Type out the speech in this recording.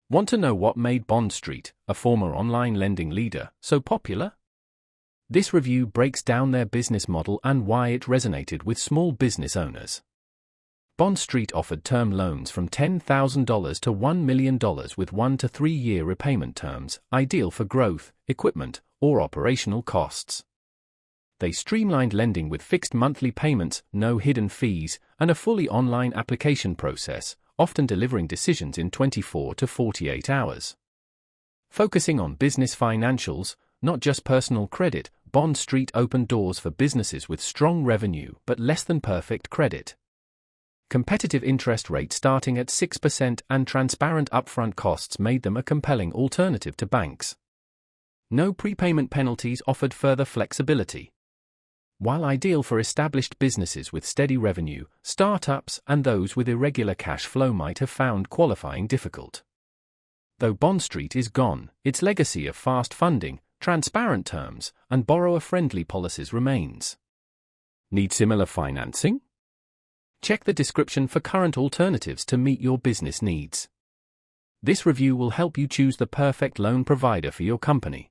Want to know what made Bond Street, a former online lending leader, so popular? This review breaks down their business model and why it resonated with small business owners. Bond Street offered term loans from $10,000 to $1 million with 1 to 3 year repayment terms, ideal for growth, equipment, or operational costs. They streamlined lending with fixed monthly payments, no hidden fees, and a fully online application process, often delivering decisions in 24 to 48 hours. Focusing on business financials, not just personal credit, Bond Street opened doors for businesses with strong revenue but less than perfect credit. Competitive interest rates starting at 6% and transparent upfront costs made them a compelling alternative to banks. No prepayment penalties offered further flexibility. While ideal for established businesses with steady revenue, startups and those with irregular cash flow might have found qualifying difficult. Though Bond Street is gone, its legacy of fast funding, transparent terms, and borrower-friendly policies remains. Need similar financing? Check the description for current alternatives to meet your business needs. This review will help you choose the perfect loan provider for your company.